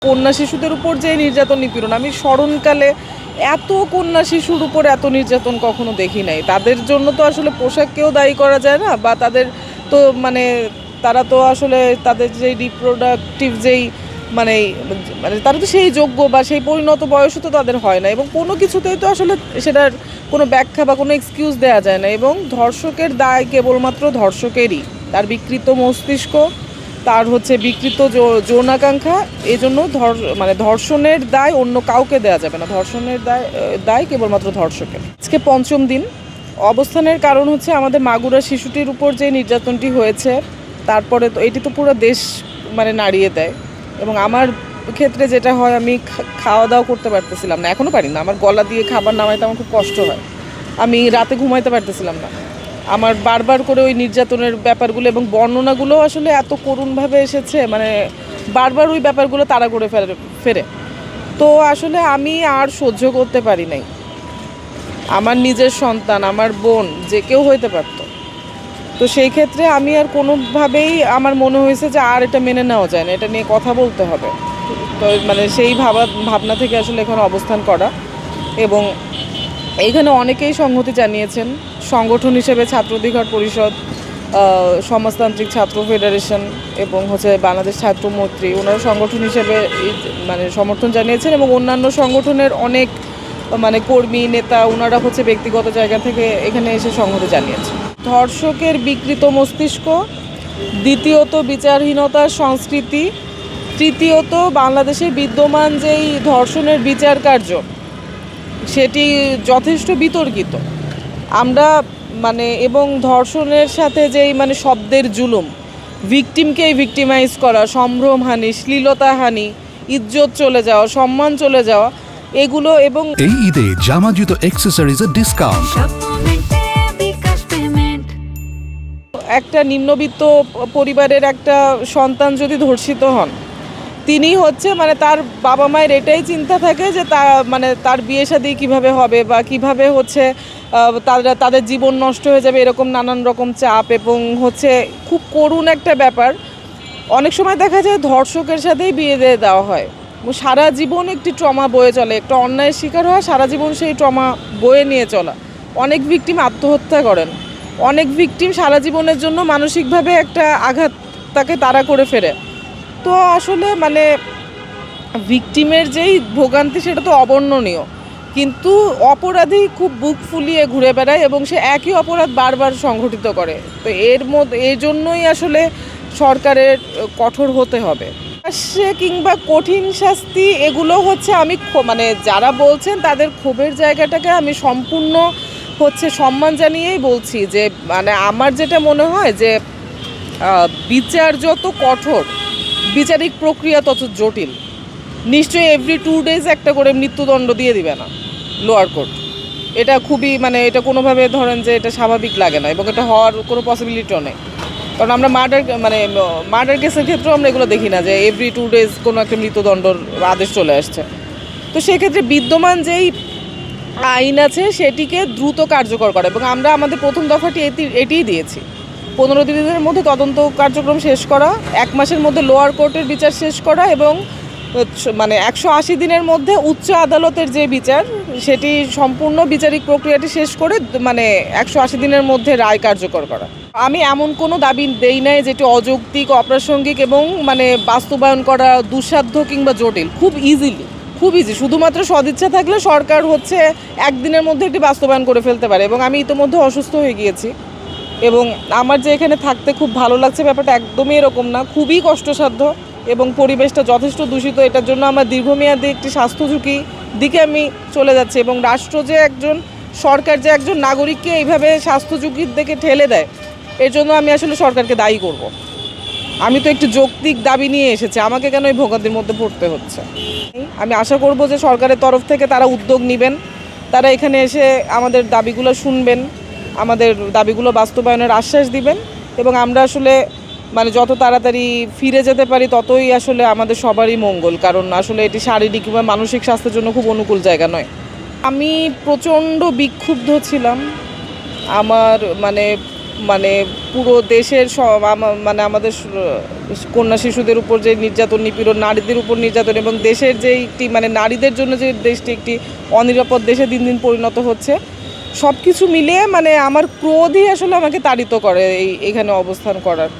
কন্যা শিশুদের উপর যে নির্যাতন নিপীড়ন, আমি স্মরণকালে এত কন্যা শিশুর উপর এত নির্যাতন কখনো দেখি নাই। তাদের জন্য তো আসলে পোশাককেও দায়ী করা যায় না, বা তাদের তো মানে তারা তো আসলে তাদের যে রিপ্রোডাক্টিভ যেই মানে মানে তারা তো সেই যোগ্য বা সেই পরিণত বয়সও তো তাদের হয় না, এবং কোনো কিছুতেই তো আসলে সেটার কোনো ব্যাখ্যা বা কোনো এক্সকিউজ দেওয়া যায় না। এবং ধর্ষকের দায় কেবলমাত্র ধর্ষকেরই, তার বিকৃত মস্তিষ্ক, তার হচ্ছে বিকৃত যৌনাকাঙ্ক্ষা। এই জন্য ধর্ষণের দায় অন্য কাউকে দেওয়া যাবে না, ধর্ষণের দায় কেবলমাত্র ধর্ষকের। আজকে পঞ্চম দিন অবস্থানের কারণ হচ্ছে আমাদের মাগুরা শিশুটির উপর যে নির্যাতনটি হয়েছে, তারপরে তো এটি তো পুরো দেশ নাড়িয়ে দেয়। এবং আমার ক্ষেত্রে যেটা হয়, আমি খাওয়া দাওয়া করতে পারতেছিলাম না, এখনও পারি না, আমার গলা দিয়ে খাবার নামাইতে আমার খুব কষ্ট হয়। আমি রাতে ঘুমাইতে পারতেছিলাম না। আমার বারবার করে ওই নির্যাতনের ব্যাপারগুলো এবং বর্ণনাগুলো আসলে এত করুণভাবে এসেছে, বারবার ওই ব্যাপারগুলো তাড়া করে ফেরে। তো আসলে আমি আর সহ্য করতে পারি নাই। আমার নিজের সন্তান, আমার বোন, যে কেউ হইতে পারত। তো সেই ক্ষেত্রে আমি আর কোনোভাবেই আমার মনে হয়েছে যে আর এটা মেনে নেওয়া যায় না, এটা নিয়ে কথা বলতে হবে। তো সেই ভাবনা থেকে আসলে এখানে অবস্থান করা। এবং এইখানে অনেকেই সংহতি জানিয়েছেন সংগঠন হিসেবে, ছাত্র অধিকার পরিষদ, সমাজতান্ত্রিক ছাত্র ফেডারেশন এবং বাংলাদেশ ছাত্র মৈত্রী, ওনারা সংগঠন হিসেবে সমর্থন জানিয়েছেন। এবং অন্যান্য সংগঠনের অনেক কর্মী নেতা, ওনারা ব্যক্তিগত জায়গা থেকে এখানে এসে সংহতি জানিয়েছেন। ধর্ষকের বিকৃত মস্তিষ্ক, দ্বিতীয়ত বিচারহীনতার সংস্কৃতি, তৃতীয়ত বাংলাদেশে বিদ্যমান যেই ধর্ষণের বিচার কার্য, সেটি যথেষ্ট বিতর্কিত। আমরা এবং ধর্ষণের সাথে যেই শব্দের জুলুম, ভিকটিমকেই ভিকটিমাইজ করা, সম্ভ্রমহানি, শ্লীলতাহানি, ইজ্জত চলে যাওয়া, সম্মান চলে যাওয়া, এগুলো। এবং এই ঈদে জামা জুতো অ্যাকসেসরিজের ডিসকাউন্ট। একটা নিম্নবিত্ত পরিবারের একটা সন্তান যদি ধর্ষিত হন, তিনি তার বাবা মায়ের এটাই চিন্তা থাকে যে তার বিয়ে শাদী কীভাবে হবে, বা কীভাবে তাদের জীবন নষ্ট হয়ে যাবে, এরকম নানান রকম চাপ। এবং খুব করুণ একটা ব্যাপার, অনেক সময় দেখা যায় ধর্ষকের সাথেই বিয়ে দিয়ে দেওয়া হয়। সারা জীবন একটি ট্রমা বয়ে চলে, একটা অন্যায়ের শিকার হয়, সারা জীবন সেই ট্রমা বয়ে নিয়ে চলা। অনেক ভিকটিম আত্মহত্যা করেন, অনেক ভিকটিম সারা জীবনের জন্য মানসিকভাবে একটা আঘাত তাকে তাড়া করে ফেরে। তো আসলে ভিকটিমের যেই ভোগান্তি, সেটা তো অবর্ণনীয়, কিন্তু অপরাধী খুব বুক ফুলিয়ে ঘুরে বেড়ায় এবং সে একই অপরাধ বারবার সংঘটিত করে। তো এই জন্যই আসলে সরকারের কঠোর হতে হবে। কিংবা কঠিন শাস্তি, এগুলো আমি যারা বলছেন তাদের ক্ষোভের জায়গাটাকে আমি সম্পূর্ণ সম্মান জানিয়েই বলছি যে আমার যেটা মনে হয় যে বিচার যত কঠোর, বিচারিক প্রক্রিয়া তত জটিল। নিশ্চয়ই এভরি 2 days একটা করে মৃত্যুদণ্ড দিয়ে দিবে না লোয়ার কোর্ট। এটা খুবই এটা কোনোভাবে ধরেন যে এটা স্বাভাবিক লাগে না, এবং এটা হওয়ার কোনো পসিবিলিটিও নেই। কারণ আমরা মার্ডার কেসের ক্ষেত্রেও আমরা এগুলো দেখি না যে এভরি 2 days কোনো একটা মৃত্যুদণ্ডর আদেশ চলে আসছে। তো সেক্ষেত্রে বিদ্যমান যেই আইন আছে সেটিকে দ্রুত কার্যকর করা, এবং আমরা আমাদের প্রথম দফাটি এটিই দিয়েছি। 15 দিনের মধ্যে তদন্ত কার্যক্রম শেষ করা, 1 মাসের মধ্যে লোয়ার কোর্টের বিচার শেষ করা, এবং 180 দিনের মধ্যে উচ্চ আদালতের যে বিচার, সেটি সম্পূর্ণ বিচারিক প্রক্রিয়াটি শেষ করে 180 দিনের মধ্যে রায় কার্যকর করা। আমি এমন কোনো দাবি দেই নাই যেটি অযৌক্তিক, অপ্রাসঙ্গিক এবং বাস্তবায়ন করা দুঃসাধ্য কিংবা জটিল। খুব ইজি, শুধুমাত্র সদিচ্ছা থাকলে সরকার একদিনের মধ্যে এটি বাস্তবায়ন করে ফেলতে পারে। এবং আমি ইতিমধ্যে অসুস্থ হয়ে গিয়েছি, এবং আমার যে এখানে থাকতে খুব ভালো লাগছে, ব্যাপারটা একদমই এরকম না, খুবই কষ্টসাধ্য, এবং পরিবেশটা যথেষ্ট দূষিত। এটার জন্য আমার দীর্ঘমেয়াদী একটি স্বাস্থ্য ঝুঁকি দিকে আমি চলে যাচ্ছি। এবং সরকার যে একজন নাগরিককে এইভাবে স্বাস্থ্য ঝুঁকির দিকে ঠেলে দেয়, এর জন্য আমি আসলে সরকারকে দায়ী করব। আমি তো একটি যৌক্তিক দাবি নিয়ে এসেছি, আমাকে কেন এই ভোগান্তির মধ্যে পড়তে হচ্ছে? আমি আশা করব যে সরকারের তরফ থেকে তারা উদ্যোগ নেবেন, তারা এখানে এসে আমাদের দাবিগুলো শুনবেন, আমাদের দাবিগুলো বাস্তবায়নের আশ্বাস দিবেন, এবং আমরা আসলে যত তাড়াতাড়ি ফিরে যেতে পারি ততই আসলে আমাদের সবারই মঙ্গল। কারণ আসলে এটি শারীরিক বা মানসিক স্বাস্থ্যের জন্য খুব অনুকূল জায়গা নয়। আমি প্রচণ্ড বিক্ষুব্ধ ছিলাম। আমার মানে পুরো দেশের মানে আমাদের কন্যা শিশুদের উপর যে নির্যাতন নিপীড়ন, নারীদের উপর নির্যাতন, এবং দেশের যে একটি মানে নারীদের জন্য যে দেশটি একটি অনিরাপদ দেশে দিন দিন পরিণত হচ্ছে, সব কিছু মিলিয়ে মানে আমার ক্রোধই আসলে আমাকে তাড়িত করে এখানে অবস্থান করার।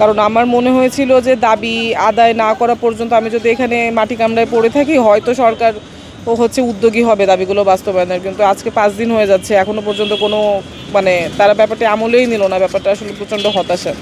কারণ আমার মনে হয়েছিল যে দাবি আদায় না করা পর্যন্ত আমি যদি এখানে মাটি কামড়ায় পড়ে থাকি, হয়তো সরকার উদ্যোগী হবে দাবিগুলো বাস্তবায়নের। কিন্তু আজকে 5 দিন হয়ে যাচ্ছে, এখনো পর্যন্ত কোনো মানে তারা ব্যাপারটা আমলেই নিল না। ব্যাপারটা আসলে প্রচণ্ড হতাশা।